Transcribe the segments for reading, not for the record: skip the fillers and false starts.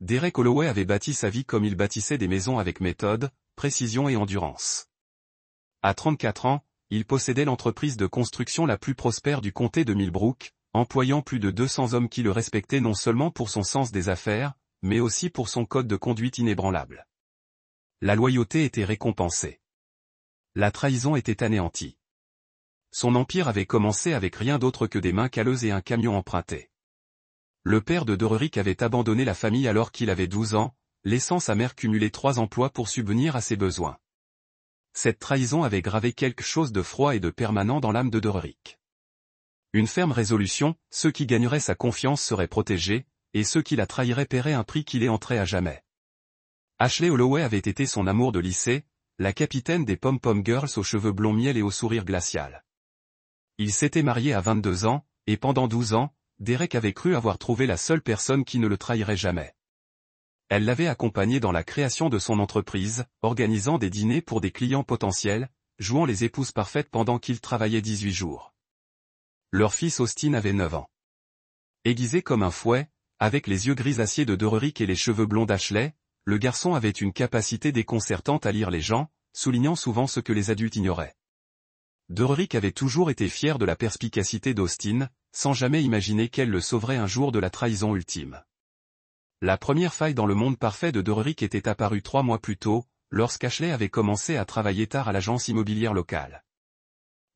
Derek Holloway avait bâti sa vie comme il bâtissait des maisons avec méthode, précision et endurance. À 34 ans, il possédait l'entreprise de construction la plus prospère du comté de Millbrook, employant plus de 200 hommes qui le respectaient non seulement pour son sens des affaires, mais aussi pour son code de conduite inébranlable. La loyauté était récompensée. La trahison était anéantie. Son empire avait commencé avec rien d'autre que des mains calleuses et un camion emprunté. Le père de Dererick avait abandonné la famille alors qu'il avait 12 ans, laissant sa mère cumuler 3 emplois pour subvenir à ses besoins. Cette trahison avait gravé quelque chose de froid et de permanent dans l'âme de Dererick. Une ferme résolution, ceux qui gagneraient sa confiance seraient protégés, et ceux qui la trahiraient paieraient un prix qui les hanterait à jamais. Ashley Holloway avait été son amour de lycée, la capitaine des Pom-Pom Girls aux cheveux blond miel et au sourire glacial. Ils s'étaient mariés à 22 ans, et pendant 12 ans, Derek avait cru avoir trouvé la seule personne qui ne le trahirait jamais. Elle l'avait accompagné dans la création de son entreprise, organisant des dîners pour des clients potentiels, jouant les épouses parfaites pendant qu'il travaillait 18 jours. Leur fils Austin avait 9 ans. Aiguisé comme un fouet, avec les yeux grisaciers de Dererick et les cheveux blonds d'Ashley, le garçon avait une capacité déconcertante à lire les gens, soulignant souvent ce que les adultes ignoraient. Dererick avait toujours été fier de la perspicacité d'Austin, sans jamais imaginer qu'elle le sauverait un jour de la trahison ultime. La première faille dans le monde parfait de Dererick était apparue 3 mois plus tôt, lorsqu'Ashley avait commencé à travailler tard à l'agence immobilière locale.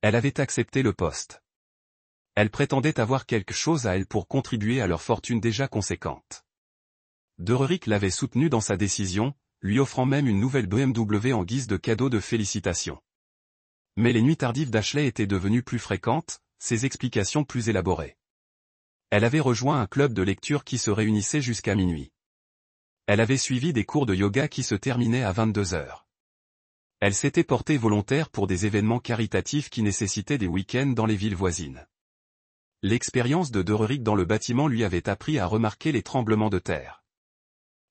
Elle avait accepté le poste. Elle prétendait avoir quelque chose à elle pour contribuer à leur fortune déjà conséquente. Dererick l'avait soutenue dans sa décision, lui offrant même une nouvelle BMW en guise de cadeau de félicitations. Mais les nuits tardives d'Ashley étaient devenues plus fréquentes, ses explications plus élaborées. Elle avait rejoint un club de lecture qui se réunissait jusqu'à minuit. Elle avait suivi des cours de yoga qui se terminaient à 22 heures. Elle s'était portée volontaire pour des événements caritatifs qui nécessitaient des week-ends dans les villes voisines. L'expérience de Dererick dans le bâtiment lui avait appris à remarquer les tremblements de terre.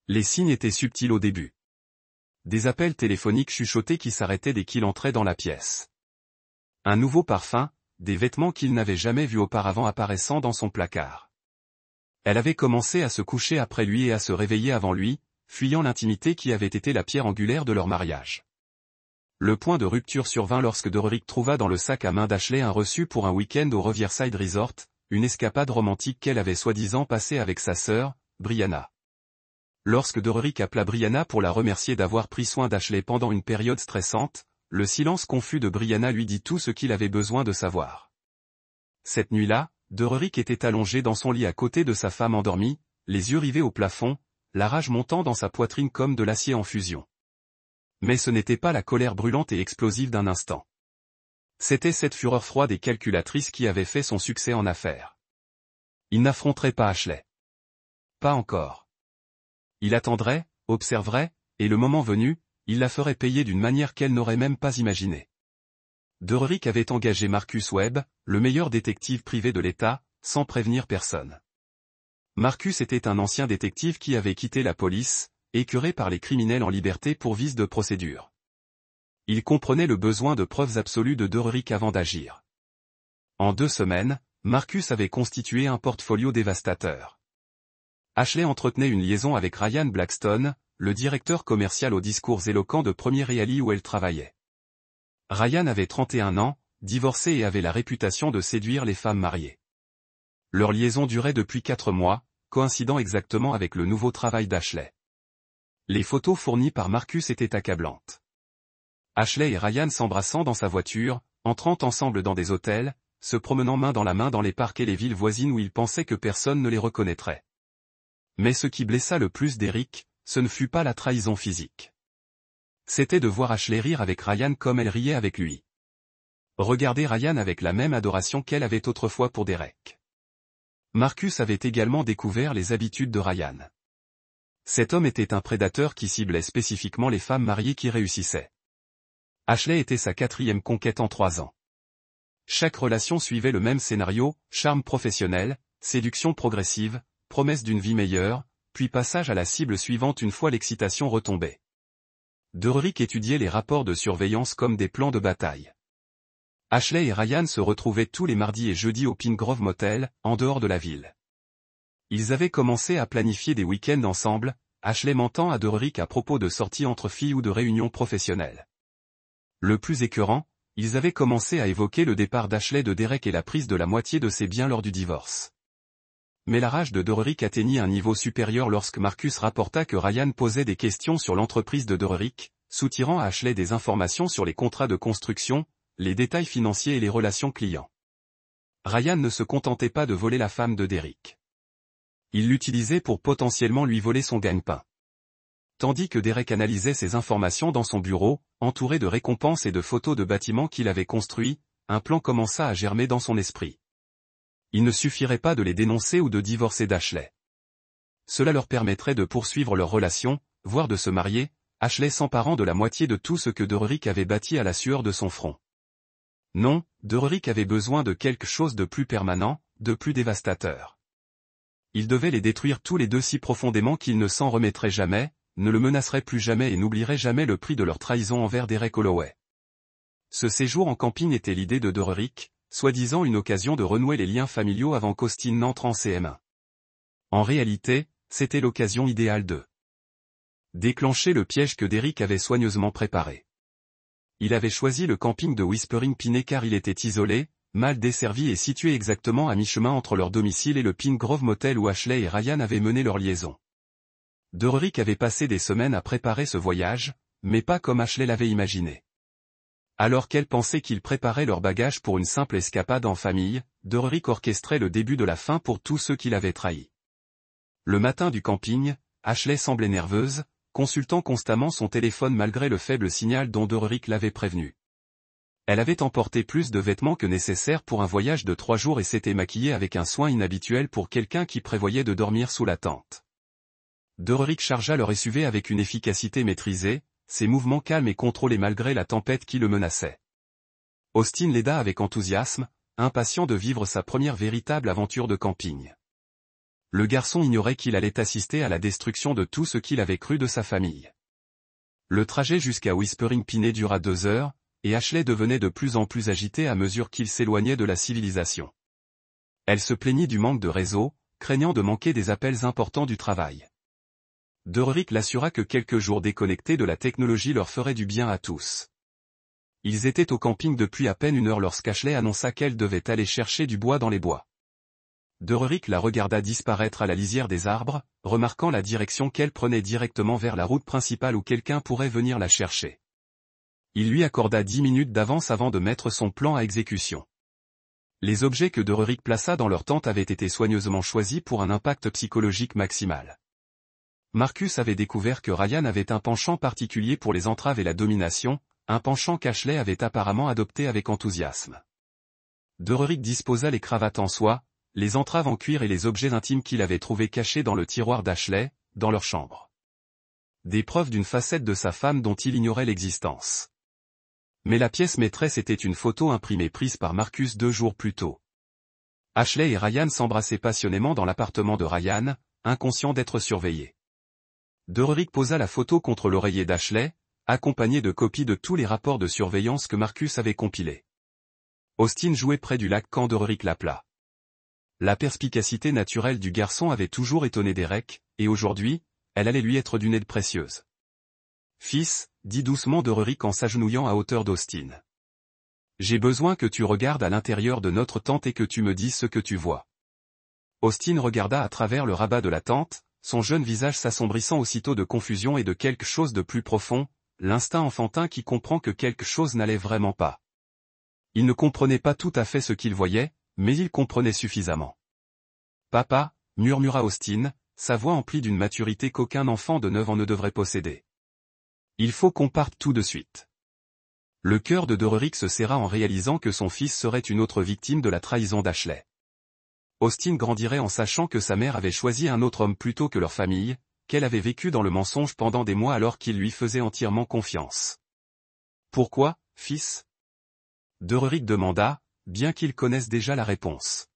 Les signes étaient subtils au début. Des appels téléphoniques chuchotés qui s'arrêtaient dès qu'il entrait dans la pièce. Un nouveau parfum, des vêtements qu'il n'avait jamais vus auparavant apparaissant dans son placard. Elle avait commencé à se coucher après lui et à se réveiller avant lui, fuyant l'intimité qui avait été la pierre angulaire de leur mariage. Le point de rupture survint lorsque Dererick trouva dans le sac à main d'Ashley un reçu pour un week-end au Riverside Resort, une escapade romantique qu'elle avait soi-disant passée avec sa sœur, Brianna. Lorsque Dererick appela Brianna pour la remercier d'avoir pris soin d'Ashley pendant une période stressante, le silence confus de Brianna lui dit tout ce qu'il avait besoin de savoir. Cette nuit-là, Dererick était allongé dans son lit à côté de sa femme endormie, les yeux rivés au plafond, la rage montant dans sa poitrine comme de l'acier en fusion. Mais ce n'était pas la colère brûlante et explosive d'un instant. C'était cette fureur froide et calculatrice qui avait fait son succès en affaires. Il n'affronterait pas Ashley. Pas encore. Il attendrait, observerait, et le moment venu, il la ferait payer d'une manière qu'elle n'aurait même pas imaginée. Dererick avait engagé Marcus Webb, le meilleur détective privé de l'État, sans prévenir personne. Marcus était un ancien détective qui avait quitté la police, écœuré par les criminels en liberté pour vice de procédure. Il comprenait le besoin de preuves absolues de Dererick avant d'agir. En 2 semaines, Marcus avait constitué un portfolio dévastateur. Ashley entretenait une liaison avec Ryan Blackstone, le directeur commercial au discours éloquent de Premier Reali où elle travaillait. Ryan avait 31 ans, divorcé et avait la réputation de séduire les femmes mariées. Leur liaison durait depuis 4 mois, coïncidant exactement avec le nouveau travail d'Ashley. Les photos fournies par Marcus étaient accablantes. Ashley et Ryan s'embrassant dans sa voiture, entrant ensemble dans des hôtels, se promenant main dans la main dans les parcs et les villes voisines où ils pensaient que personne ne les reconnaîtrait. Mais ce qui blessa le plus Derrick, ce ne fut pas la trahison physique. C'était de voir Ashley rire avec Ryan comme elle riait avec lui. Regarder Ryan avec la même adoration qu'elle avait autrefois pour Derek. Marcus avait également découvert les habitudes de Ryan. Cet homme était un prédateur qui ciblait spécifiquement les femmes mariées qui réussissaient. Ashley était sa 4e conquête en 3 ans. Chaque relation suivait le même scénario, charme professionnel, séduction progressive, promesse d'une vie meilleure, puis passage à la cible suivante une fois l'excitation retombée. Dererick étudiait les rapports de surveillance comme des plans de bataille. Ashley et Ryan se retrouvaient tous les mardis et jeudis au Pine Grove Motel, en dehors de la ville. Ils avaient commencé à planifier des week-ends ensemble, Ashley mentant à Derrick à propos de sorties entre filles ou de réunions professionnelles. Le plus écœurant, ils avaient commencé à évoquer le départ d'Ashley de Derek et la prise de la moitié de ses biens lors du divorce. Mais la rage de Derrick atteignit un niveau supérieur lorsque Marcus rapporta que Ryan posait des questions sur l'entreprise de Derrick, soutirant à Ashley des informations sur les contrats de construction, les détails financiers et les relations clients. Ryan ne se contentait pas de voler la femme de Derrick. Il l'utilisait pour potentiellement lui voler son gagne-pain. Tandis que Derek analysait ces informations dans son bureau, entouré de récompenses et de photos de bâtiments qu'il avait construits, un plan commença à germer dans son esprit. Il ne suffirait pas de les dénoncer ou de divorcer d'Ashley. Cela leur permettrait de poursuivre leur relation, voire de se marier, Ashley s'emparant de la moitié de tout ce que Derrick avait bâti à la sueur de son front. Non, Derrick avait besoin de quelque chose de plus permanent, de plus dévastateur. Il devait les détruire tous les deux si profondément qu'ils ne s'en remettraient jamais, ne le menaceraient plus jamais et n'oublieraient jamais le prix de leur trahison envers Derek Holloway. Ce séjour en camping était l'idée de Derrick, soi-disant une occasion de renouer les liens familiaux avant qu'Austin n'entre en CM1. En réalité, c'était l'occasion idéale de déclencher le piège que Derrick avait soigneusement préparé. Il avait choisi le camping de Whispering Pine car il était isolé, mal desservi et situé exactement à mi-chemin entre leur domicile et le Pine Grove Motel où Ashley et Ryan avaient mené leur liaison. Derrick avait passé des semaines à préparer ce voyage, mais pas comme Ashley l'avait imaginé. Alors qu'elle pensait qu'ils préparaient leur bagage pour une simple escapade en famille, Derrick orchestrait le début de la fin pour tous ceux qui l'avaient trahi. Le matin du camping, Ashley semblait nerveuse, consultant constamment son téléphone malgré le faible signal dont Derrick l'avait prévenu. Elle avait emporté plus de vêtements que nécessaire pour un voyage de 3 jours et s'était maquillée avec un soin inhabituel pour quelqu'un qui prévoyait de dormir sous la tente. Derrick chargea leur SUV avec une efficacité maîtrisée, ses mouvements calmes et contrôlés malgré la tempête qui le menaçait. Austin l'aida avec enthousiasme, impatient de vivre sa première véritable aventure de camping. Le garçon ignorait qu'il allait assister à la destruction de tout ce qu'il avait cru de sa famille. Le trajet jusqu'à Whispering Pine dura 2 heures, et Ashley devenait de plus en plus agitée à mesure qu'il s'éloignait de la civilisation. Elle se plaignit du manque de réseau, craignant de manquer des appels importants du travail. Derrick l'assura que quelques jours déconnectés de la technologie leur feraient du bien à tous. Ils étaient au camping depuis à peine 1 heure lorsqu'Ashley annonça qu'elle devait aller chercher du bois dans les bois. Derrick la regarda disparaître à la lisière des arbres, remarquant la direction qu'elle prenait directement vers la route principale où quelqu'un pourrait venir la chercher. Il lui accorda 10 minutes d'avance avant de mettre son plan à exécution. Les objets que Derrick plaça dans leur tente avaient été soigneusement choisis pour un impact psychologique maximal. Marcus avait découvert que Ryan avait un penchant particulier pour les entraves et la domination, un penchant qu'Ashley avait apparemment adopté avec enthousiasme. Derrick disposa les cravates en soie, les entraves en cuir et les objets intimes qu'il avait trouvés cachés dans le tiroir d'Ashley, dans leur chambre. Des preuves d'une facette de sa femme dont il ignorait l'existence. Mais la pièce maîtresse était une photo imprimée prise par Marcus 2 jours plus tôt. Ashley et Ryan s'embrassaient passionnément dans l'appartement de Ryan, inconscients d'être surveillés. Derrick posa la photo contre l'oreiller d'Ashley, accompagné de copies de tous les rapports de surveillance que Marcus avait compilés. Austin jouait près du lac quand Derrick l'appela. La perspicacité naturelle du garçon avait toujours étonné Derek, et aujourd'hui, elle allait lui être d'une aide précieuse. « Fils », dit doucement Derrick en s'agenouillant à hauteur d'Austin. « J'ai besoin que tu regardes à l'intérieur de notre tente et que tu me dises ce que tu vois. » Austin regarda à travers le rabat de la tente, son jeune visage s'assombrissant aussitôt de confusion et de quelque chose de plus profond, l'instinct enfantin qui comprend que quelque chose n'allait vraiment pas. Il ne comprenait pas tout à fait ce qu'il voyait, mais il comprenait suffisamment. « Papa », murmura Austin, sa voix emplie d'une maturité qu'aucun enfant de 9 ans ne devrait posséder. « Il faut qu'on parte tout de suite. » Le cœur de Derrick se serra en réalisant que son fils serait une autre victime de la trahison d'Ashley. Austin grandirait en sachant que sa mère avait choisi un autre homme plutôt que leur famille, qu'elle avait vécu dans le mensonge pendant des mois alors qu'il lui faisait entièrement confiance. « Pourquoi, fils ?» Derrick demanda, bien qu'il connaisse déjà la réponse.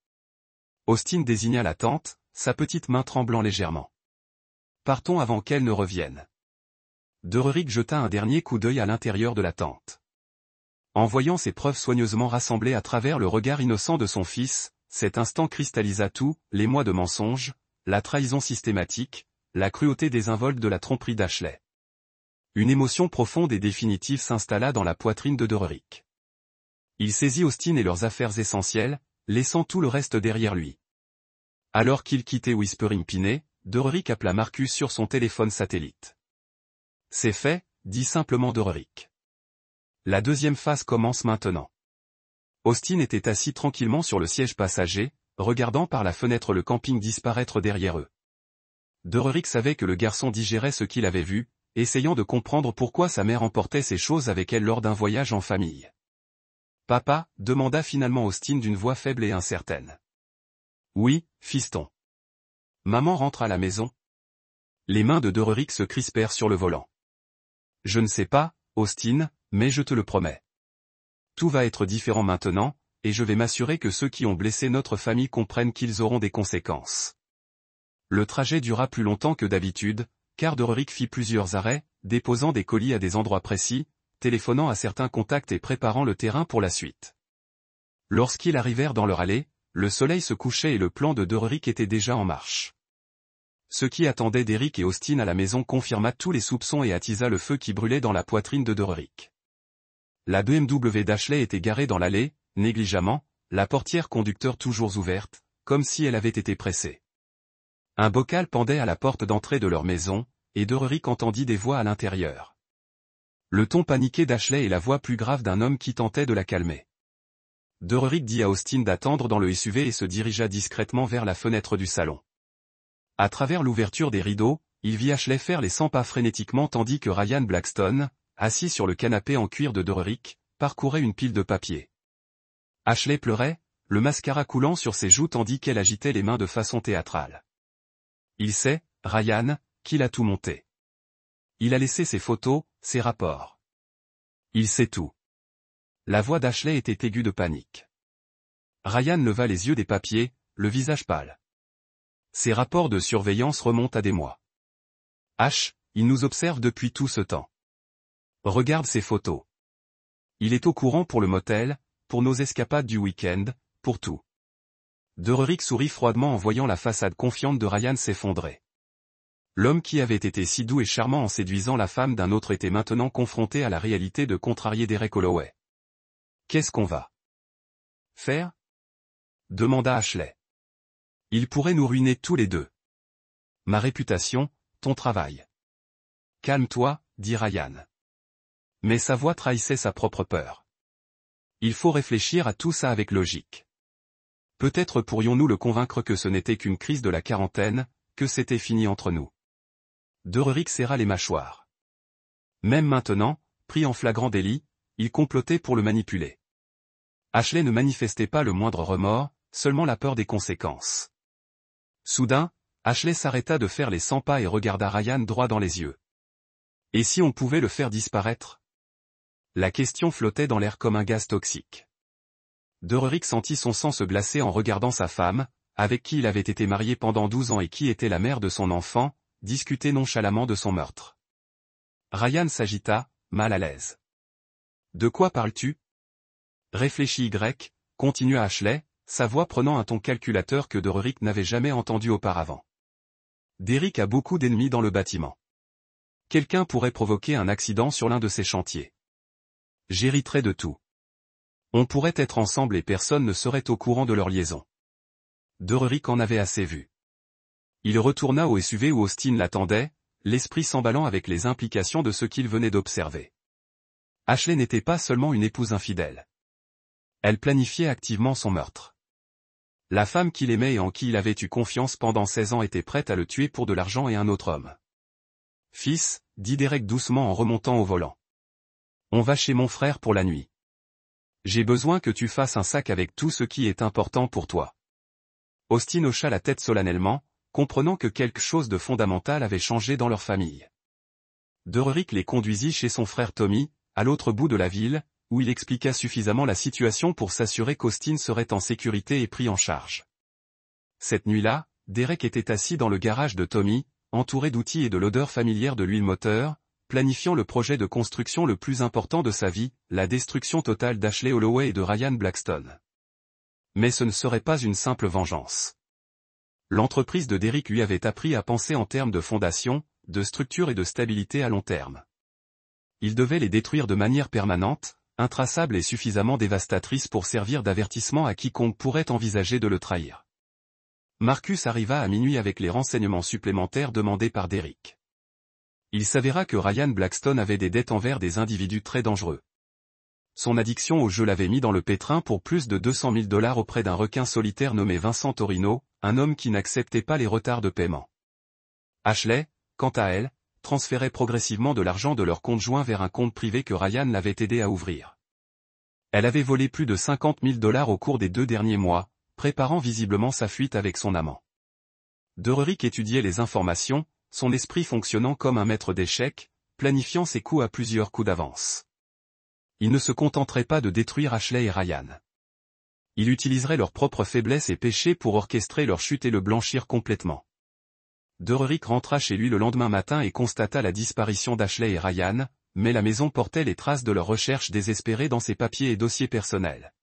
Austin désigna la tente, sa petite main tremblant légèrement. « Partons avant qu'elle ne revienne. » Derrick jeta un dernier coup d'œil à l'intérieur de la tente. En voyant ses preuves soigneusement rassemblées à travers le regard innocent de son fils, cet instant cristallisa tout, les mois de mensonges, la trahison systématique, la cruauté désinvolte de la tromperie d'Ashley. Une émotion profonde et définitive s'installa dans la poitrine de Derrick. Il saisit Austin et leurs affaires essentielles, laissant tout le reste derrière lui. Alors qu'il quittait Whispering Pine, Derrick appela Marcus sur son téléphone satellite. C'est fait, dit simplement Derrick. La deuxième phase commence maintenant. Austin était assis tranquillement sur le siège passager, regardant par la fenêtre le camping disparaître derrière eux. Derrick savait que le garçon digérait ce qu'il avait vu, essayant de comprendre pourquoi sa mère emportait ces choses avec elle lors d'un voyage en famille. « Papa » demanda finalement Austin d'une voix faible et incertaine. « Oui, fiston. » Maman rentre à la maison. Les mains de Derrick se crispèrent sur le volant. « Je ne sais pas, Austin, mais je te le promets. Tout va être différent maintenant, et je vais m'assurer que ceux qui ont blessé notre famille comprennent qu'ils auront des conséquences. » Le trajet dura plus longtemps que d'habitude, car Derrick fit plusieurs arrêts, déposant des colis à des endroits précis, téléphonant à certains contacts et préparant le terrain pour la suite. Lorsqu'ils arrivèrent dans leur allée, le soleil se couchait et le plan de Derrick était déjà en marche. Ce qui attendait Derrick et Austin à la maison confirma tous les soupçons et attisa le feu qui brûlait dans la poitrine de Derrick. La BMW d'Ashley était garée dans l'allée, négligemment, la portière conducteur toujours ouverte, comme si elle avait été pressée. Un bocal pendait à la porte d'entrée de leur maison, et Derrick entendit des voix à l'intérieur. Le ton paniqué d'Ashley et la voix plus grave d'un homme qui tentait de la calmer. Derrick dit à Austin d'attendre dans le SUV et se dirigea discrètement vers la fenêtre du salon. À travers l'ouverture des rideaux, il vit Ashley faire les 100 pas frénétiquement tandis que Ryan Blackstone, assis sur le canapé en cuir de Derrick, parcourait une pile de papier. Ashley pleurait, le mascara coulant sur ses joues tandis qu'elle agitait les mains de façon théâtrale. Il sait, Ryan, qu'il a tout monté. Il a laissé ses photos, ses rapports. Il sait tout. La voix d'Ashley était aiguë de panique. Ryan leva les yeux des papiers, le visage pâle. Ces rapports de surveillance remontent à des mois. Il nous observe depuis tout ce temps. Regarde ces photos. Il est au courant pour le motel, pour nos escapades du week-end, pour tout. Derrick sourit froidement en voyant la façade confiante de Ryan s'effondrer. L'homme qui avait été si doux et charmant en séduisant la femme d'un autre était maintenant confronté à la réalité de contrarier Derek Holloway. « Qu'est-ce qu'on va faire ?» demanda Ashley. « Il pourrait nous ruiner tous les deux. Ma réputation, ton travail. »« Calme-toi, » dit Ryan. Mais sa voix trahissait sa propre peur. « Il faut réfléchir à tout ça avec logique. Peut-être pourrions-nous le convaincre que ce n'était qu'une crise de la quarantaine, que c'était fini entre nous. » Derrick serra les mâchoires. Même maintenant, pris en flagrant délit, il complotait pour le manipuler. Ashley ne manifestait pas le moindre remords, seulement la peur des conséquences. Soudain, Ashley s'arrêta de faire les 100 pas et regarda Ryan droit dans les yeux. Et si on pouvait le faire disparaître ? La question flottait dans l'air comme un gaz toxique. Derrick sentit son sang se glacer en regardant sa femme, avec qui il avait été marié pendant 12 ans et qui était la mère de son enfant, discuter nonchalamment de son meurtre. Ryan s'agita, mal à l'aise. « De quoi parles-tu » Réfléchis continua Ashley, sa voix prenant un ton calculateur que Derrick n'avait jamais entendu auparavant. Derrick a beaucoup d'ennemis dans le bâtiment. Quelqu'un pourrait provoquer un accident sur l'un de ses chantiers. J'hériterais de tout. On pourrait être ensemble et personne ne serait au courant de leur liaison. Derrick en avait assez vu. Il retourna au SUV où Austin l'attendait, l'esprit s'emballant avec les implications de ce qu'il venait d'observer. Ashley n'était pas seulement une épouse infidèle. Elle planifiait activement son meurtre. La femme qu'il aimait et en qui il avait eu confiance pendant 16 ans était prête à le tuer pour de l'argent et un autre homme. « Fils » dit Derek doucement en remontant au volant. « On va chez mon frère pour la nuit. J'ai besoin que tu fasses un sac avec tout ce qui est important pour toi. » Austin hocha la tête solennellement, comprenant que quelque chose de fondamental avait changé dans leur famille. Derrick les conduisit chez son frère Tommy, à l'autre bout de la ville, où il expliqua suffisamment la situation pour s'assurer qu'Austin serait en sécurité et pris en charge. Cette nuit-là, Derek était assis dans le garage de Tommy, entouré d'outils et de l'odeur familière de l'huile moteur, planifiant le projet de construction le plus important de sa vie, la destruction totale d'Ashley Holloway et de Ryan Blackstone. Mais ce ne serait pas une simple vengeance. l'entreprise de Derrick lui avait appris à penser en termes de fondation, de structure et de stabilité à long terme. Il devait les détruire de manière permanente, intraçable et suffisamment dévastatrice pour servir d'avertissement à quiconque pourrait envisager de le trahir. Marcus arriva à minuit avec les renseignements supplémentaires demandés par Derrick. Il s'avéra que Ryan Blackstone avait des dettes envers des individus très dangereux. Son addiction au jeu l'avait mis dans le pétrin pour plus de 200 000 $ auprès d'un requin solitaire nommé Vincent Torino, un homme qui n'acceptait pas les retards de paiement. Ashley, quant à elle, transférait progressivement de l'argent de leur compte joint vers un compte privé que Ryan l'avait aidé à ouvrir. Elle avait volé plus de 50 000 $ au cours des 2 derniers mois, préparant visiblement sa fuite avec son amant. Derrick étudiait les informations, son esprit fonctionnant comme un maître d'échecs, planifiant ses coups à plusieurs coups d'avance. Il ne se contenterait pas de détruire Ashley et Ryan. Il utiliserait leurs propres faiblesses et péchés pour orchestrer leur chute et le blanchir complètement. Derrick rentra chez lui le lendemain matin et constata la disparition d'Ashley et Ryan, mais la maison portait les traces de leur recherche désespérée dans ses papiers et dossiers personnels.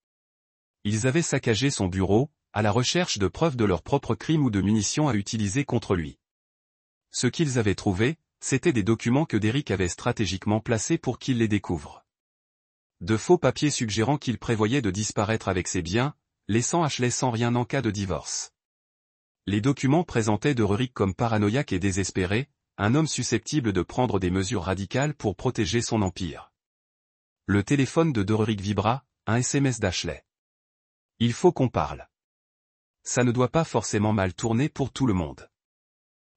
Ils avaient saccagé son bureau, à la recherche de preuves de leur propre crime ou de munitions à utiliser contre lui. Ce qu'ils avaient trouvé, c'étaient des documents que Derrick avait stratégiquement placés pour qu'il les découvre. De faux papiers suggérant qu'il prévoyait de disparaître avec ses biens, laissant Ashley sans rien en cas de divorce. Les documents présentaient Derrick comme paranoïaque et désespéré, un homme susceptible de prendre des mesures radicales pour protéger son empire. Le téléphone de Derrick vibra, un SMS d'Ashley. « Il faut qu'on parle. Ça ne doit pas forcément mal tourner pour tout le monde. »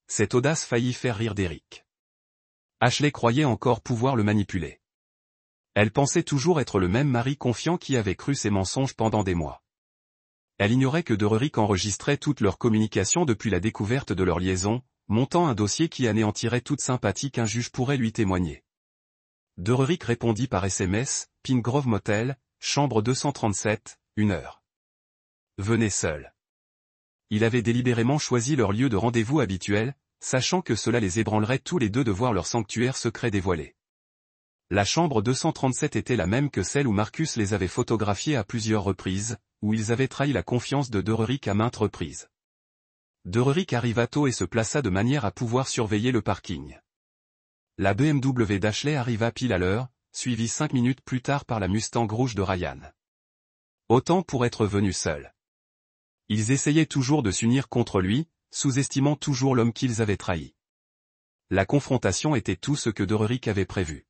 Cette audace faillit faire rire Derrick. Ashley croyait encore pouvoir le manipuler. Elle pensait toujours être le même mari confiant qui avait cru ses mensonges pendant des mois. Elle ignorait que Derrick enregistrait toutes leurs communications depuis la découverte de leur liaison, montant un dossier qui anéantirait toute sympathie qu'un juge pourrait lui témoigner. Derrick répondit par SMS, Pine Grove Motel, chambre 237, 1 heure. Venez seul. Il avait délibérément choisi leur lieu de rendez-vous habituel, sachant que cela les ébranlerait tous les deux de voir leur sanctuaire secret dévoilé. La chambre 237 était la même que celle où Marcus les avait photographiés à plusieurs reprises, où ils avaient trahi la confiance de Derrick à maintes reprises. Derrick arriva tôt et se plaça de manière à pouvoir surveiller le parking. La BMW d'Ashley arriva pile à l'heure, suivie 5 minutes plus tard par la Mustang rouge de Ryan. Autant pour être venus seuls. Ils essayaient toujours de s'unir contre lui, sous-estimant toujours l'homme qu'ils avaient trahi. La confrontation était tout ce que Derrick avait prévu.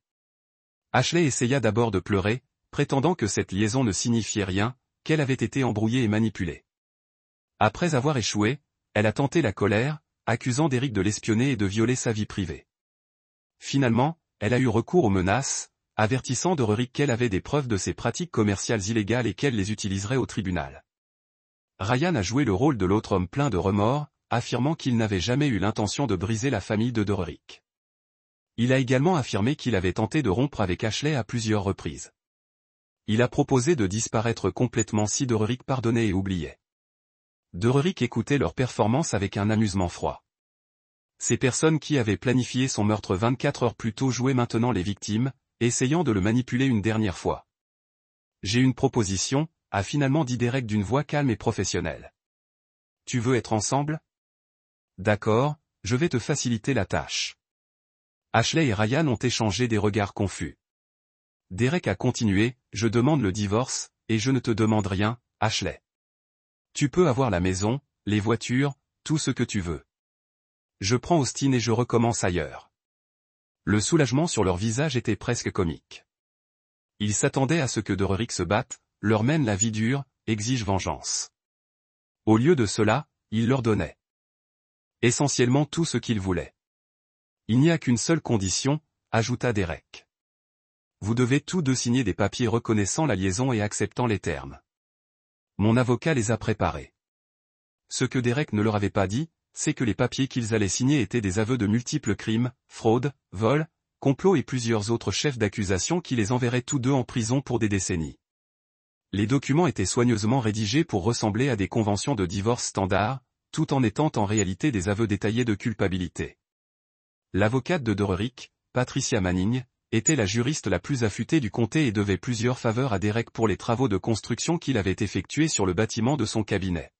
Ashley essaya d'abord de pleurer, prétendant que cette liaison ne signifiait rien, qu'elle avait été embrouillée et manipulée. Après avoir échoué, elle a tenté la colère, accusant Derrick de l'espionner et de violer sa vie privée. Finalement, elle a eu recours aux menaces, avertissant Derrick qu'elle avait des preuves de ses pratiques commerciales illégales et qu'elle les utiliserait au tribunal. Ryan a joué le rôle de l'autre homme plein de remords, affirmant qu'il n'avait jamais eu l'intention de briser la famille de Derrick. Il a également affirmé qu'il avait tenté de rompre avec Ashley à plusieurs reprises. Il a proposé de disparaître complètement si Derrick pardonnait et oubliait. Derrick écoutait leur performance avec un amusement froid. Ces personnes qui avaient planifié son meurtre 24 heures plus tôt jouaient maintenant les victimes, essayant de le manipuler une dernière fois. « J'ai une proposition », a finalement dit Derrick d'une voix calme et professionnelle. « Tu veux être ensemble ? D'accord, je vais te faciliter la tâche. » Ashley et Ryan ont échangé des regards confus. Derrick a continué, « Je demande le divorce, et je ne te demande rien, Ashley. Tu peux avoir la maison, les voitures, tout ce que tu veux. Je prends Austin et je recommence ailleurs. » Le soulagement sur leur visage était presque comique. Ils s'attendaient à ce que Derrick se batte, leur mène la vie dure, exige vengeance. Au lieu de cela, il leur donnait essentiellement tout ce qu'ils voulaient. Il n'y a qu'une seule condition, ajouta Derrick. Vous devez tous deux signer des papiers reconnaissant la liaison et acceptant les termes. Mon avocat les a préparés. Ce que Derrick ne leur avait pas dit, c'est que les papiers qu'ils allaient signer étaient des aveux de multiples crimes, fraude, vol, complot et plusieurs autres chefs d'accusation qui les enverraient tous deux en prison pour des décennies. Les documents étaient soigneusement rédigés pour ressembler à des conventions de divorce standard, tout en étant en réalité des aveux détaillés de culpabilité. L'avocate de Derrick, Patricia Manning, était la juriste la plus affûtée du comté et devait plusieurs faveurs à Derrick pour les travaux de construction qu'il avait effectués sur le bâtiment de son cabinet.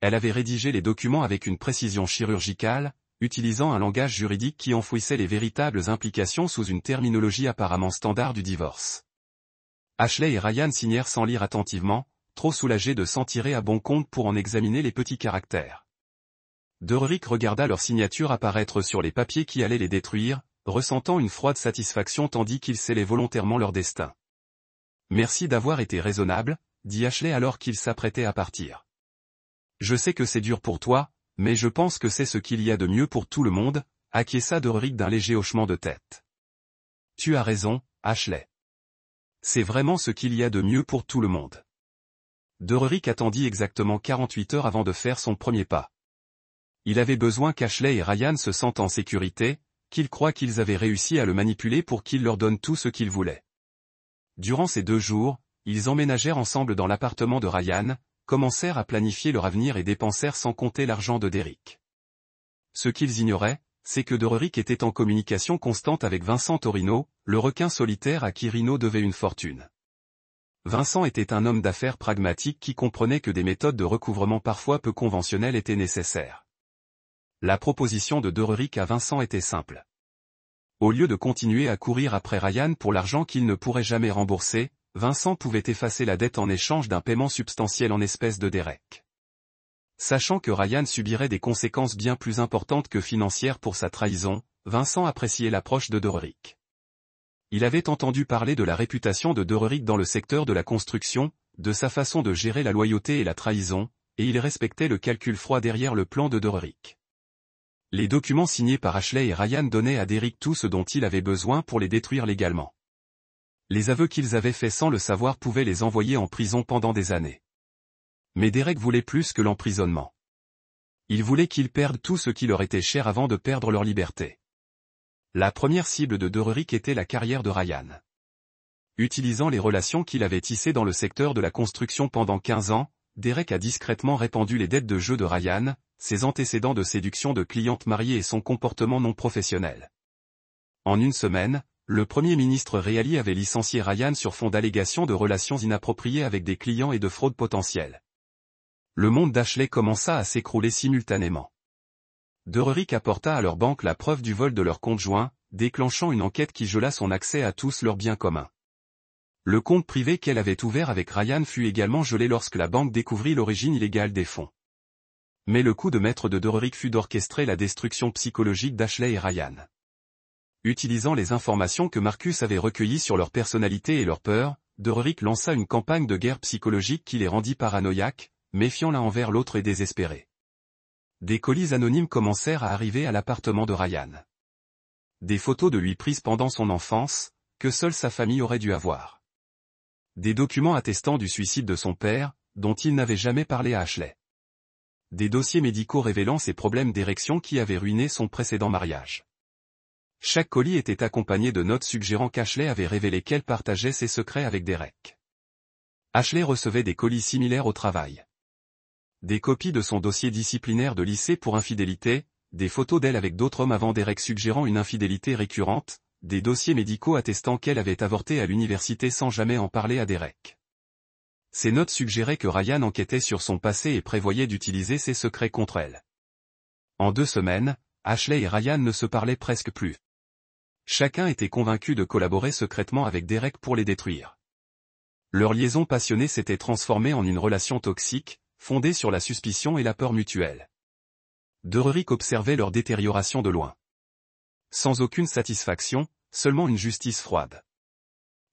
Elle avait rédigé les documents avec une précision chirurgicale, utilisant un langage juridique qui enfouissait les véritables implications sous une terminologie apparemment standard du divorce. Ashley et Ryan signèrent sans lire attentivement, trop soulagés de s'en tirer à bon compte pour en examiner les petits caractères. Deurerik regarda leur signature apparaître sur les papiers qui allaient les détruire, ressentant une froide satisfaction tandis qu'ils scellaient volontairement leur destin. « Merci d'avoir été raisonnable, » dit Ashley alors qu'il s'apprêtait à partir. « Je sais que c'est dur pour toi, mais je pense que c'est ce qu'il y a de mieux pour tout le monde, » acquiesça Deurerik d'un léger hochement de tête. « Tu as raison, Ashley. C'est vraiment ce qu'il y a de mieux pour tout le monde. » Deurerik attendit exactement 48 heures avant de faire son premier pas. Il avait besoin qu'Ashley et Ryan se sentent en sécurité, qu'ils croient qu'ils avaient réussi à le manipuler pour qu'il leur donne tout ce qu'il voulait. Durant ces 2 jours, ils emménagèrent ensemble dans l'appartement de Ryan, commencèrent à planifier leur avenir et dépensèrent sans compter l'argent de Derek. Ce qu'ils ignoraient, c'est que Deurerik était en communication constante avec Vincent Torino, le requin solitaire à qui Rino devait une fortune. Vincent était un homme d'affaires pragmatique qui comprenait que des méthodes de recouvrement parfois peu conventionnelles étaient nécessaires. La proposition de Deurerik à Vincent était simple. Au lieu de continuer à courir après Ryan pour l'argent qu'il ne pourrait jamais rembourser, Vincent pouvait effacer la dette en échange d'un paiement substantiel en espèces de Derek. Sachant que Ryan subirait des conséquences bien plus importantes que financières pour sa trahison, Vincent appréciait l'approche de Deurerik. Il avait entendu parler de la réputation de Deurerik dans le secteur de la construction, de sa façon de gérer la loyauté et la trahison, et il respectait le calcul froid derrière le plan de Deurerik. Les documents signés par Ashley et Ryan donnaient à Derek tout ce dont il avait besoin pour les détruire légalement. Les aveux qu'ils avaient faits sans le savoir pouvaient les envoyer en prison pendant des années. Mais Derek voulait plus que l'emprisonnement. Il voulait qu'ils perdent tout ce qui leur était cher avant de perdre leur liberté. La première cible de Deurerik était la carrière de Ryan. Utilisant les relations qu'il avait tissées dans le secteur de la construction pendant 15 ans, Derek a discrètement répandu les dettes de jeu de Ryan, ses antécédents de séduction de clientes mariées et son comportement non professionnel. En une semaine, le Premier ministre Reali avait licencié Ryan sur fond d'allégations de relations inappropriées avec des clients et de fraude potentielle. Le monde d'Ashley commença à s'écrouler simultanément. Deurerik apporta à leur banque la preuve du vol de leur compte joint, déclenchant une enquête qui gela son accès à tous leurs biens communs. Le compte privé qu'elle avait ouvert avec Ryan fut également gelé lorsque la banque découvrit l'origine illégale des fonds. Mais le coup de maître de Deurerik fut d'orchestrer la destruction psychologique d'Ashley et Ryan. Utilisant les informations que Marcus avait recueillies sur leur personnalité et leur peur, Deurerik lança une campagne de guerre psychologique qui les rendit paranoïaques, méfiants l'un envers l'autre et désespérés. Des colis anonymes commencèrent à arriver à l'appartement de Ryan. Des photos de lui prises pendant son enfance, que seule sa famille aurait dû avoir. Des documents attestant du suicide de son père, dont il n'avait jamais parlé à Ashley. Des dossiers médicaux révélant ses problèmes d'érection qui avaient ruiné son précédent mariage. Chaque colis était accompagné de notes suggérant qu'Ashley avait révélé qu'elle partageait ses secrets avec Derek. Ashley recevait des colis similaires au travail. Des copies de son dossier disciplinaire de lycée pour infidélité, des photos d'elle avec d'autres hommes avant Derek suggérant une infidélité récurrente, des dossiers médicaux attestant qu'elle avait avorté à l'université sans jamais en parler à Derek. Ces notes suggéraient que Ryan enquêtait sur son passé et prévoyait d'utiliser ses secrets contre elle. En 2 semaines, Ashley et Ryan ne se parlaient presque plus. Chacun était convaincu de collaborer secrètement avec Derek pour les détruire. Leur liaison passionnée s'était transformée en une relation toxique, fondée sur la suspicion et la peur mutuelle. Deurerik observait leur détérioration de loin. Sans aucune satisfaction, seulement une justice froide.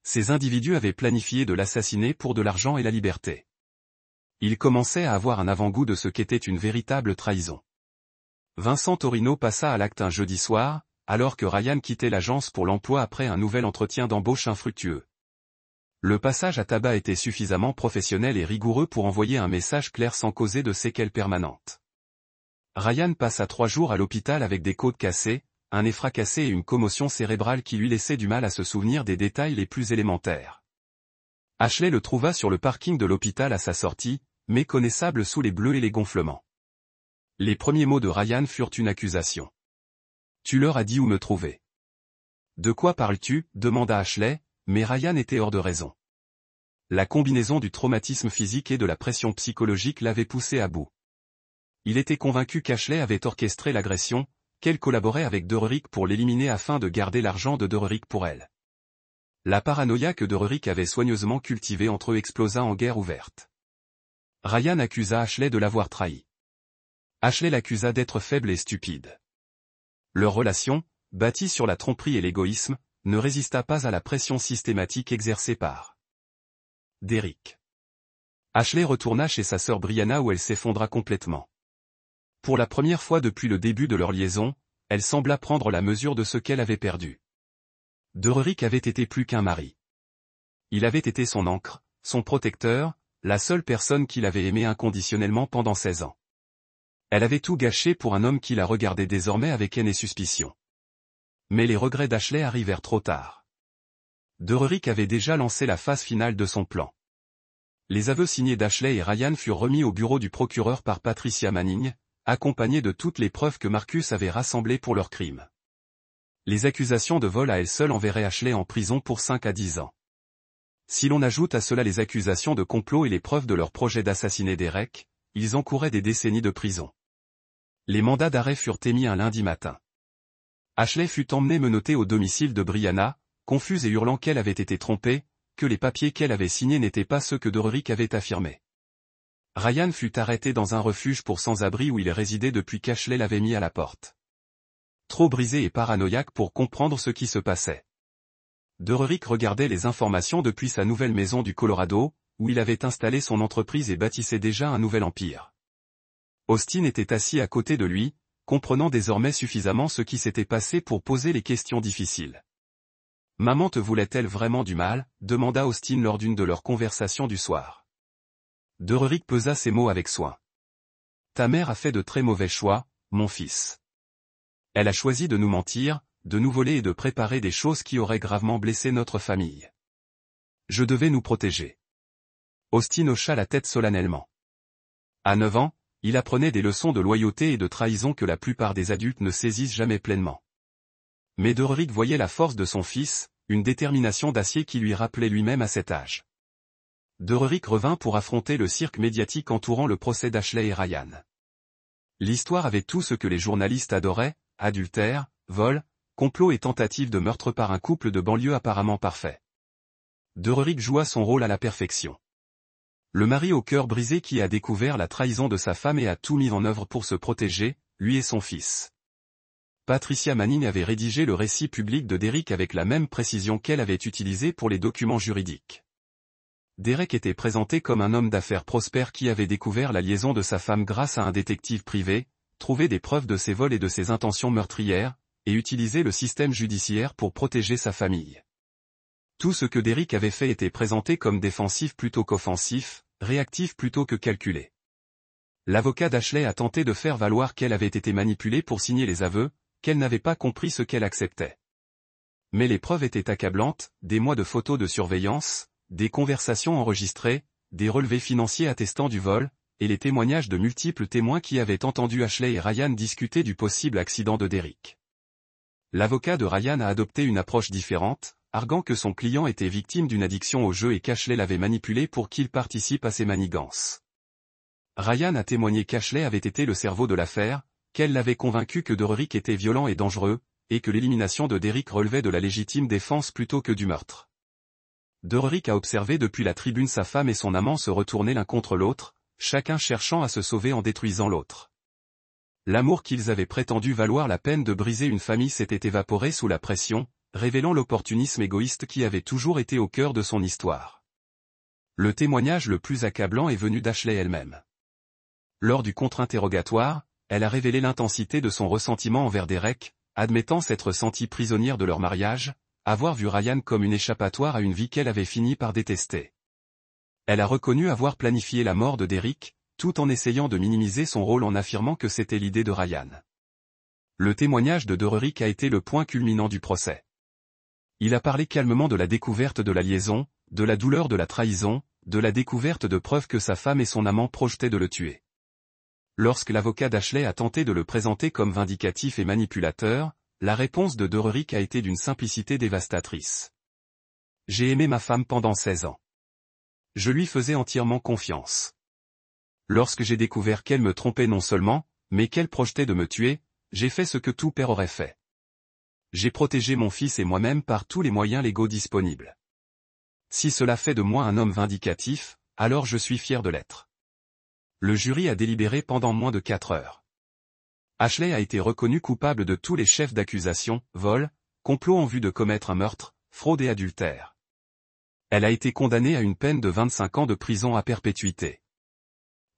Ces individus avaient planifié de l'assassiner pour de l'argent et la liberté. Ils commençaient à avoir un avant-goût de ce qu'était une véritable trahison. Vincent Torino passa à l'acte un jeudi soir, alors que Ryan quittait l'agence pour l'emploi après un nouvel entretien d'embauche infructueux. Le passage à tabac était suffisamment professionnel et rigoureux pour envoyer un message clair sans causer de séquelles permanentes. Ryan passa 3 jours à l'hôpital avec des côtes cassées, un nez fracassé et une commotion cérébrale qui lui laissait du mal à se souvenir des détails les plus élémentaires. Ashley le trouva sur le parking de l'hôpital à sa sortie, méconnaissable sous les bleus et les gonflements. Les premiers mots de Ryan furent une accusation. « Tu leur as dit où me trouver. »« De quoi parles-tu » demanda Ashley, mais Ryan était hors de raison. La combinaison du traumatisme physique et de la pression psychologique l'avait poussé à bout. Il était convaincu qu'Ashley avait orchestré l'agression, qu'elle collaborait avec Derick pour l'éliminer afin de garder l'argent de Derick pour elle. La paranoïa que Derick avait soigneusement cultivée entre eux explosa en guerre ouverte. Ryan accusa Ashley de l'avoir trahi. Ashley l'accusa d'être faible et stupide. Leur relation, bâtie sur la tromperie et l'égoïsme, ne résista pas à la pression systématique exercée par Derick. Ashley retourna chez sa sœur Brianna où elle s'effondra complètement. Pour la première fois depuis le début de leur liaison, elle sembla prendre la mesure de ce qu'elle avait perdu. Derick avait été plus qu'un mari. Il avait été son ancre, son protecteur, la seule personne qu'il avait aimée inconditionnellement pendant 16 ans. Elle avait tout gâché pour un homme qui la regardait désormais avec haine et suspicion. Mais les regrets d'Ashley arrivèrent trop tard. Derick avait déjà lancé la phase finale de son plan. Les aveux signés d'Ashley et Ryan furent remis au bureau du procureur par Patricia Manning, accompagnés de toutes les preuves que Marcus avait rassemblées pour leur crime. Les accusations de vol à elles seules enverraient Ashley en prison pour 5 à 10 ans. Si l'on ajoute à cela les accusations de complot et les preuves de leur projet d'assassiner Derek, ils encouraient des décennies de prison. Les mandats d'arrêt furent émis un lundi matin. Ashley fut emmenée menottée au domicile de Brianna, confuse et hurlant qu'elle avait été trompée, que les papiers qu'elle avait signés n'étaient pas ceux que Derick avait affirmés. Ryan fut arrêté dans un refuge pour sans-abri où il résidait depuis qu'Ashley l'avait mis à la porte. Trop brisé et paranoïaque pour comprendre ce qui se passait. Derick regardait les informations depuis sa nouvelle maison du Colorado, où il avait installé son entreprise et bâtissait déjà un nouvel empire. Austin était assis à côté de lui, comprenant désormais suffisamment ce qui s'était passé pour poser les questions difficiles. « Maman te voulait-elle vraiment du mal ?» demanda Austin lors d'une de leurs conversations du soir. Derick pesa ses mots avec soin. « Ta mère a fait de très mauvais choix, mon fils. Elle a choisi de nous mentir, de nous voler et de préparer des choses qui auraient gravement blessé notre famille. Je devais nous protéger. » Austin hocha la tête solennellement. À 9 ans, il apprenait des leçons de loyauté et de trahison que la plupart des adultes ne saisissent jamais pleinement. Mais Derick voyait la force de son fils, une détermination d'acier qui lui rappelait lui-même à cet âge. Derick revint pour affronter le cirque médiatique entourant le procès d'Ashley et Ryan. L'histoire avait tout ce que les journalistes adoraient, adultère, vol, complot et tentative de meurtre par un couple de banlieue apparemment parfait. Derick joua son rôle à la perfection. Le mari au cœur brisé qui a découvert la trahison de sa femme et a tout mis en œuvre pour se protéger, lui et son fils. Patricia Manning avait rédigé le récit public de Derek avec la même précision qu'elle avait utilisée pour les documents juridiques. Derek était présenté comme un homme d'affaires prospère qui avait découvert la liaison de sa femme grâce à un détective privé, trouvé des preuves de ses vols et de ses intentions meurtrières, et utilisé le système judiciaire pour protéger sa famille. Tout ce que Derek avait fait était présenté comme défensif plutôt qu'offensif, réactif plutôt que calculé. L'avocat d'Ashley a tenté de faire valoir qu'elle avait été manipulée pour signer les aveux, qu'elle n'avait pas compris ce qu'elle acceptait. Mais les preuves étaient accablantes, des mois de photos de surveillance, des conversations enregistrées, des relevés financiers attestant du vol, et les témoignages de multiples témoins qui avaient entendu Ashley et Ryan discuter du possible accident de Derek. L'avocat de Ryan a adopté une approche différente, arguant que son client était victime d'une addiction au jeu et qu'Ashley l'avait manipulé pour qu'il participe à ses manigances. Ryan a témoigné qu'Ashley avait été le cerveau de l'affaire, qu'elle l'avait convaincu que Derick était violent et dangereux, et que l'élimination de Derek relevait de la légitime défense plutôt que du meurtre. Derick a observé depuis la tribune sa femme et son amant se retourner l'un contre l'autre, chacun cherchant à se sauver en détruisant l'autre. L'amour qu'ils avaient prétendu valoir la peine de briser une famille s'était évaporé sous la pression, révélant l'opportunisme égoïste qui avait toujours été au cœur de son histoire. Le témoignage le plus accablant est venu d'Ashley elle-même. Lors du contre-interrogatoire, elle a révélé l'intensité de son ressentiment envers Derek, admettant s'être sentie prisonnière de leur mariage, avoir vu Ryan comme une échappatoire à une vie qu'elle avait fini par détester. Elle a reconnu avoir planifié la mort de Derek, tout en essayant de minimiser son rôle en affirmant que c'était l'idée de Ryan. Le témoignage de Derick a été le point culminant du procès. Il a parlé calmement de la découverte de la liaison, de la douleur de la trahison, de la découverte de preuves que sa femme et son amant projetaient de le tuer. Lorsque l'avocat d'Ashley a tenté de le présenter comme vindicatif et manipulateur, la réponse de Derick a été d'une simplicité dévastatrice. « J'ai aimé ma femme pendant 16 ans. Je lui faisais entièrement confiance. Lorsque j'ai découvert qu'elle me trompait non seulement, mais qu'elle projetait de me tuer, j'ai fait ce que tout père aurait fait. J'ai protégé mon fils et moi-même par tous les moyens légaux disponibles. Si cela fait de moi un homme vindicatif, alors je suis fier de l'être. Le jury a délibéré pendant moins de 4 heures. Ashley a été reconnue coupable de tous les chefs d'accusation, vol, complot en vue de commettre un meurtre, fraude et adultère. Elle a été condamnée à une peine de 25 ans de prison à perpétuité.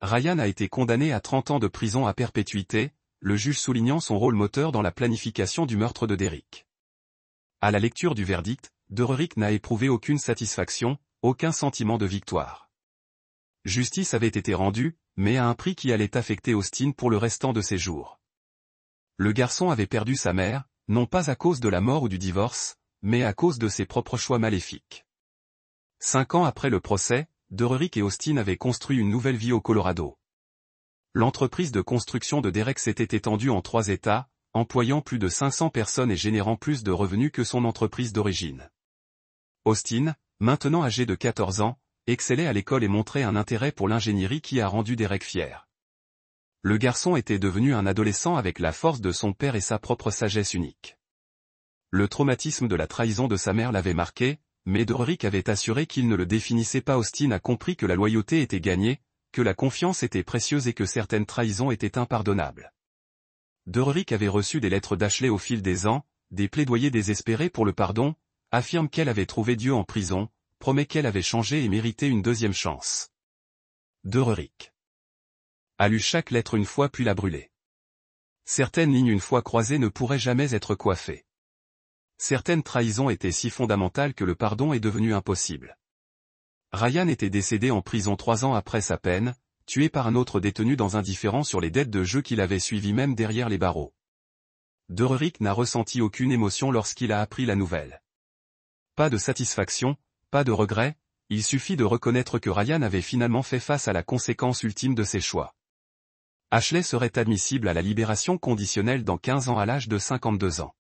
Ryan a été condamné à 30 ans de prison à perpétuité, le juge soulignant son rôle moteur dans la planification du meurtre de Derrick. À la lecture du verdict, Derrick n'a éprouvé aucune satisfaction, aucun sentiment de victoire. Justice avait été rendue, mais à un prix qui allait affecter Austin pour le restant de ses jours. Le garçon avait perdu sa mère, non pas à cause de la mort ou du divorce, mais à cause de ses propres choix maléfiques. 5 ans après le procès, Derrick et Austin avaient construit une nouvelle vie au Colorado. L'entreprise de construction de Derrick s'était étendue en 3 États, employant plus de 500 personnes et générant plus de revenus que son entreprise d'origine. Austin, maintenant âgé de 14 ans, excellait à l'école et montrait un intérêt pour l'ingénierie qui a rendu Derrick fier. Le garçon était devenu un adolescent avec la force de son père et sa propre sagesse unique. Le traumatisme de la trahison de sa mère l'avait marqué, mais Derrick avait assuré qu'il ne le définissait pas. Austin a compris que la loyauté était gagnée, que la confiance était précieuse et que certaines trahisons étaient impardonnables. Derrick avait reçu des lettres d'Ashley au fil des ans, des plaidoyers désespérés pour le pardon, affirme qu'elle avait trouvé Dieu en prison, promet qu'elle avait changé et mérité une deuxième chance. Derrick a lu chaque lettre une fois puis l'a brûlée. Certaines lignes une fois croisées ne pourraient jamais être coiffées. Certaines trahisons étaient si fondamentales que le pardon est devenu impossible. Ryan était décédé en prison 3 ans après sa peine, tué par un autre détenu dans un différend sur les dettes de jeu qu'il avait suivi même derrière les barreaux. Derrick n'a ressenti aucune émotion lorsqu'il a appris la nouvelle. Pas de satisfaction, pas de regret, il suffit de reconnaître que Ryan avait finalement fait face à la conséquence ultime de ses choix. Ashley serait admissible à la libération conditionnelle dans 15 ans à l'âge de 52 ans.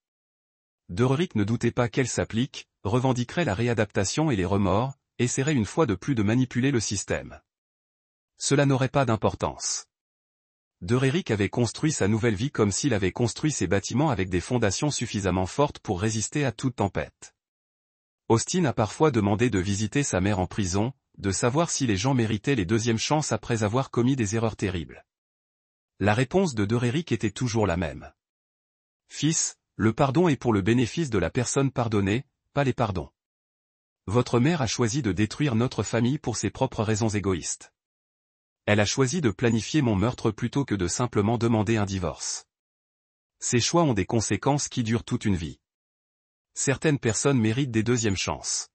Derrick ne doutait pas qu'elle s'applique, revendiquerait la réadaptation et les remords, essaierait une fois de plus de manipuler le système. Cela n'aurait pas d'importance. Derrick avait construit sa nouvelle vie comme s'il avait construit ses bâtiments avec des fondations suffisamment fortes pour résister à toute tempête. Austin a parfois demandé de visiter sa mère en prison, de savoir si les gens méritaient les deuxièmes chances après avoir commis des erreurs terribles. La réponse de Derrick était toujours la même. Fils, le pardon est pour le bénéfice de la personne pardonnée, pas les pardons. Votre mère a choisi de détruire notre famille pour ses propres raisons égoïstes. Elle a choisi de planifier mon meurtre plutôt que de simplement demander un divorce. Ces choix ont des conséquences qui durent toute une vie. Certaines personnes méritent des deuxièmes chances.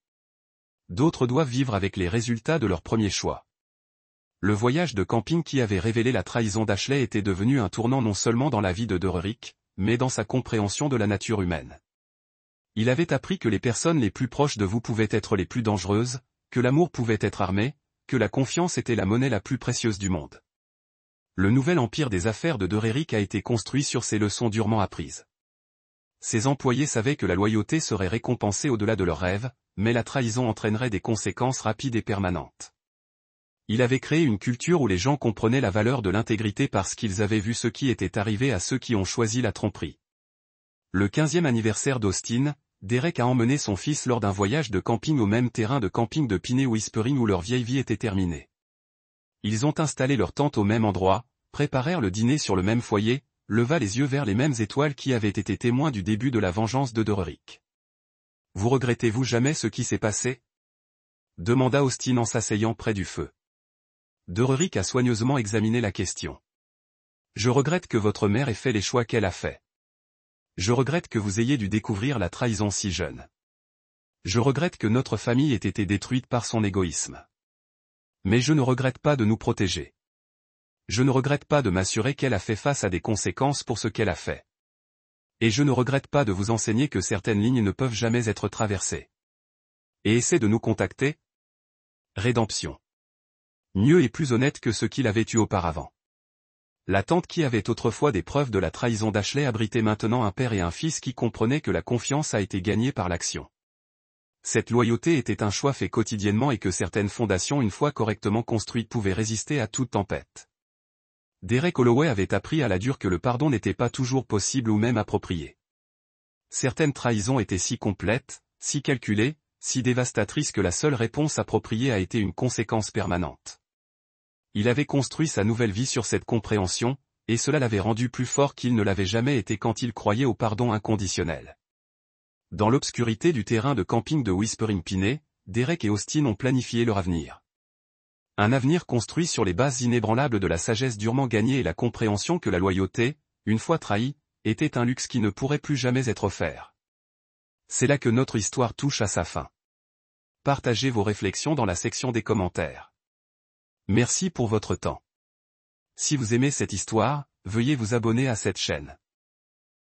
D'autres doivent vivre avec les résultats de leur premier choix. Le voyage de camping qui avait révélé la trahison d'Ashley était devenu un tournant non seulement dans la vie de Derrick, mais dans sa compréhension de la nature humaine. Il avait appris que les personnes les plus proches de vous pouvaient être les plus dangereuses, que l'amour pouvait être armé, que la confiance était la monnaie la plus précieuse du monde. Le nouvel empire des affaires de Derrick a été construit sur ces leçons durement apprises. Ses employés savaient que la loyauté serait récompensée au-delà de leurs rêves, mais la trahison entraînerait des conséquences rapides et permanentes. Il avait créé une culture où les gens comprenaient la valeur de l'intégrité parce qu'ils avaient vu ce qui était arrivé à ceux qui ont choisi la tromperie. Le 15e anniversaire d'Austin, Derrick a emmené son fils lors d'un voyage de camping au même terrain de camping de Piney Whispering où leur vieille vie était terminée. Ils ont installé leur tente au même endroit, préparèrent le dîner sur le même foyer, leva les yeux vers les mêmes étoiles qui avaient été témoins du début de la vengeance de Derrick. Vous regrettez-vous jamais ce qui s'est passé? Demanda Austin en s'asseyant près du feu. Derrick a soigneusement examiné la question. Je regrette que votre mère ait fait les choix qu'elle a faits. Je regrette que vous ayez dû découvrir la trahison si jeune. Je regrette que notre famille ait été détruite par son égoïsme. Mais je ne regrette pas de nous protéger. Je ne regrette pas de m'assurer qu'elle a fait face à des conséquences pour ce qu'elle a fait. Et je ne regrette pas de vous enseigner que certaines lignes ne peuvent jamais être traversées. Et essaie de nous contacter. Rédemption. Mieux et plus honnête que ce qu'il avait eu auparavant. La tante qui avait autrefois des preuves de la trahison d'Ashley abritait maintenant un père et un fils qui comprenaient que la confiance a été gagnée par l'action. Cette loyauté était un choix fait quotidiennement et que certaines fondations une fois correctement construites pouvaient résister à toute tempête. Derek Holloway avait appris à la dure que le pardon n'était pas toujours possible ou même approprié. Certaines trahisons étaient si complètes, si calculées, si dévastatrices que la seule réponse appropriée a été une conséquence permanente. Il avait construit sa nouvelle vie sur cette compréhension, et cela l'avait rendu plus fort qu'il ne l'avait jamais été quand il croyait au pardon inconditionnel. Dans l'obscurité du terrain de camping de Whispering Piney, Derek et Austin ont planifié leur avenir. Un avenir construit sur les bases inébranlables de la sagesse durement gagnée et la compréhension que la loyauté, une fois trahie, était un luxe qui ne pourrait plus jamais être offert. C'est là que notre histoire touche à sa fin. Partagez vos réflexions dans la section des commentaires. Merci pour votre temps. Si vous aimez cette histoire, veuillez vous abonner à cette chaîne.